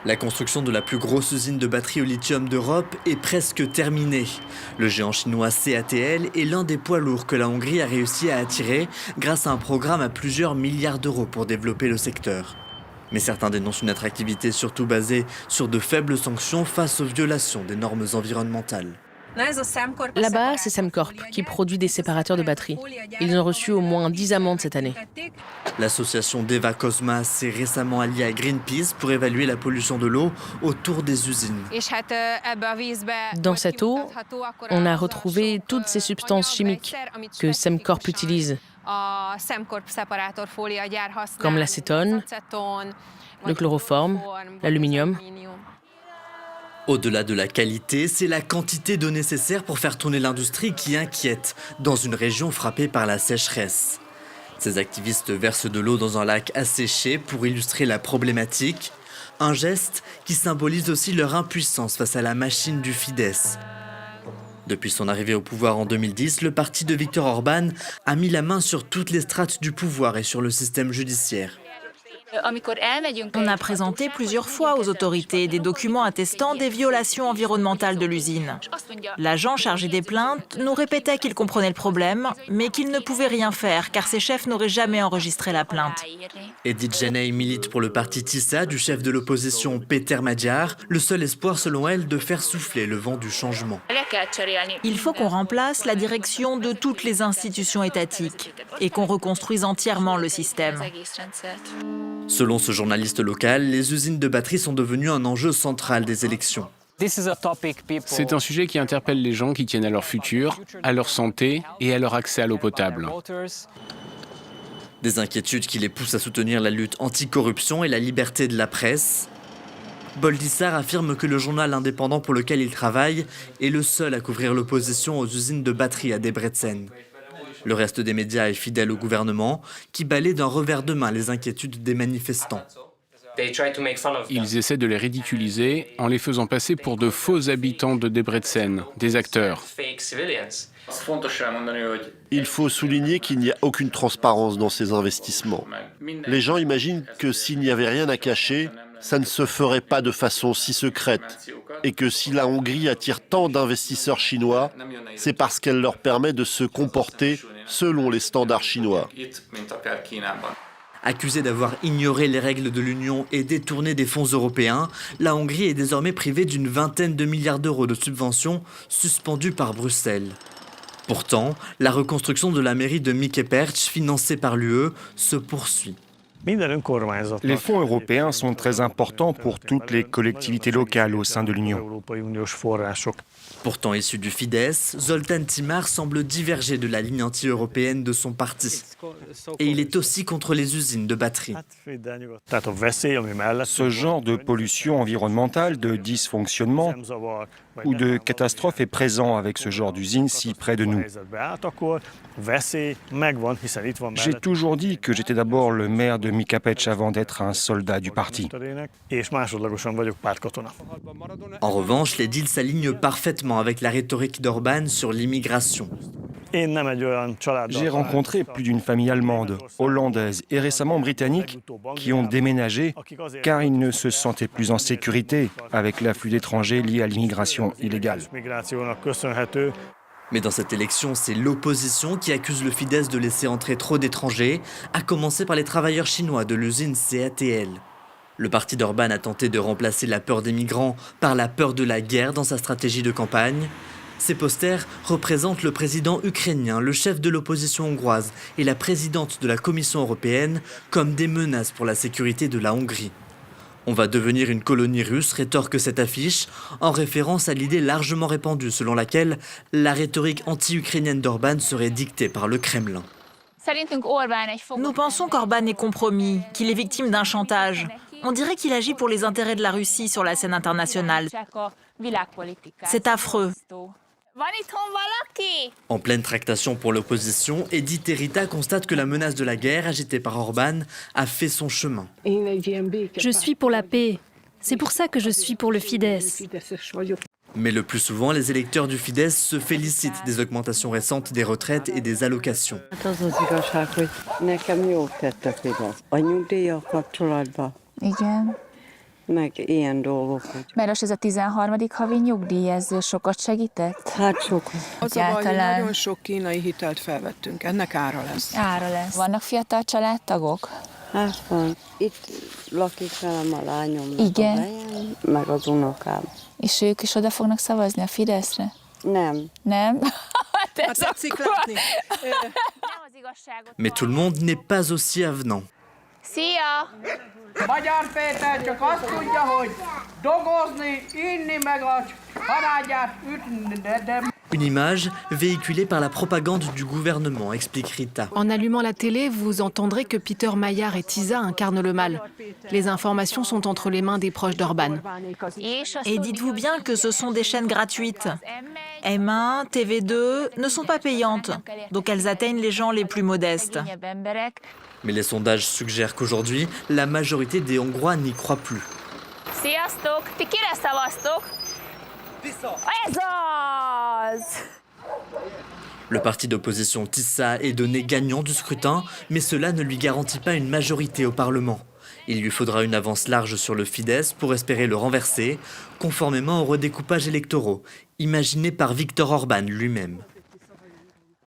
La construction de la plus grosse usine de batteries au lithium d'Europe est presque terminée. Le géant chinois CATL est l'un des poids lourds que la Hongrie a réussi à attirer grâce à un programme à plusieurs milliards d'euros pour développer le secteur. Mais certains dénoncent une attractivité surtout basée sur de faibles sanctions face aux violations des normes environnementales. Là-bas, c'est Semcorp qui produit des séparateurs de batteries. Ils ont reçu au moins 10 amendes cette année. L'association Deva Cosma s'est récemment alliée à Greenpeace pour évaluer la pollution de l'eau autour des usines. Dans cette eau, on a retrouvé toutes ces substances chimiques que Semcorp utilise, comme l'acétone, le chloroforme, l'aluminium. Au-delà de la qualité, c'est la quantité d'eau nécessaire pour faire tourner l'industrie qui inquiète dans une région frappée par la sécheresse. Ces activistes versent de l'eau dans un lac asséché pour illustrer la problématique, un geste qui symbolise aussi leur impuissance face à la machine du Fidesz. Depuis son arrivée au pouvoir en 2010, le parti de Viktor Orban a mis la main sur toutes les strates du pouvoir et sur le système judiciaire. On a présenté plusieurs fois aux autorités des documents attestant des violations environnementales de l'usine. L'agent chargé des plaintes nous répétait qu'il comprenait le problème, mais qu'il ne pouvait rien faire car ses chefs n'auraient jamais enregistré la plainte. Edith Jenei milite pour le parti TISA du chef de l'opposition Péter Magyar, le seul espoir selon elle de faire souffler le vent du changement. Il faut qu'on remplace la direction de toutes les institutions étatiques et qu'on reconstruise entièrement le système. Selon ce journaliste local, les usines de batterie sont devenues un enjeu central des élections. C'est un sujet qui interpelle les gens qui tiennent à leur futur, à leur santé et à leur accès à l'eau potable. Des inquiétudes qui les poussent à soutenir la lutte anticorruption et la liberté de la presse. Boldissar affirme que le journal indépendant pour lequel il travaille est le seul à couvrir l'opposition aux usines de batterie à Debrecen. Le reste des médias est fidèle au gouvernement, qui balaie d'un revers de main les inquiétudes des manifestants. Ils essaient de les ridiculiser en les faisant passer pour de faux habitants de Debrecen, des acteurs. Il faut souligner qu'il n'y a aucune transparence dans ces investissements. Les gens imaginent que s'il n'y avait rien à cacher, ça ne se ferait pas de façon si secrète. Et que si la Hongrie attire tant d'investisseurs chinois, c'est parce qu'elle leur permet de se comporter selon les standards chinois. Accusée d'avoir ignoré les règles de l'Union et détourné des fonds européens, la Hongrie est désormais privée d'une vingtaine de milliards d'euros de subventions suspendues par Bruxelles. Pourtant, la reconstruction de la mairie de Mikeperc, financée par l'UE, se poursuit. Les fonds européens sont très importants pour toutes les collectivités locales au sein de l'Union. Pourtant issu du Fidesz, Zoltán Timár semble diverger de la ligne anti-européenne de son parti. Et il est aussi contre les usines de batterie. Ce genre de pollution environnementale, de dysfonctionnement ou de catastrophe est présent avec ce genre d'usine si près de nous. J'ai toujours dit que j'étais d'abord le maire de Mikeperc avant d'être un soldat du parti. En revanche, les deals s'alignent parfaitement avec la rhétorique d'Orban sur l'immigration. J'ai rencontré plus d'une famille allemande, hollandaise et récemment britannique qui ont déménagé car ils ne se sentaient plus en sécurité avec l'afflux d'étrangers lié à l'immigration illégale. Mais dans cette élection, c'est l'opposition qui accuse le Fidesz de laisser entrer trop d'étrangers, à commencer par les travailleurs chinois de l'usine CATL. Le parti d'Orban a tenté de remplacer la peur des migrants par la peur de la guerre dans sa stratégie de campagne. Ces posters représentent le président ukrainien, le chef de l'opposition hongroise et la présidente de la Commission européenne comme des menaces pour la sécurité de la Hongrie. On va devenir une colonie russe, rétorque cette affiche, en référence à l'idée largement répandue selon laquelle la rhétorique anti-ukrainienne d'Orban serait dictée par le Kremlin. Nous pensons qu'Orban est compromis, qu'il est victime d'un chantage. On dirait qu'il agit pour les intérêts de la Russie sur la scène internationale. C'est affreux. En pleine tractation pour l'opposition, Edith Terita constate que la menace de la guerre agitée par Orban a fait son chemin. Je suis pour la paix. C'est pour ça que je suis pour le Fidesz. Mais le plus souvent, les électeurs du Fidesz se félicitent des augmentations récentes des retraites et des allocations. Mert ez a 13. havi nyugdíj, ez sokat segített? Az a baj, hogy nagyon sok kínai hitelt felvettünk. Ennek ára lesz. Ára lesz. Vannak fiatal családtagok? Hát van. Itt lakik velem a lányom, igen. A helyen, meg az unokám. És ők is oda fognak szavazni a Fideszre? Nem. Nem? Mais tout le monde n'est pas aussi avenant. Szia! Magyar Péter csak azt tudja, hogy dolgozni, inni meg a családját ütni, de... Une image véhiculée par la propagande du gouvernement, explique Rita. En allumant la télé, vous entendrez que Peter Maillard et Tisa incarnent le mal. Les informations sont entre les mains des proches d'Orban. Et dites-vous bien que ce sont des chaînes gratuites. M1, TV2 ne sont pas payantes, donc elles atteignent les gens les plus modestes. Mais les sondages suggèrent qu'aujourd'hui, la majorité des Hongrois n'y croient plus. Sziasztok! Ti kire szavaztok? Ez az! Le parti d'opposition Tissa est donné gagnant du scrutin, mais cela ne lui garantit pas une majorité au Parlement. Il lui faudra une avance large sur le Fidesz pour espérer le renverser, conformément aux redécoupages électoraux, imaginés par Viktor Orban lui-même.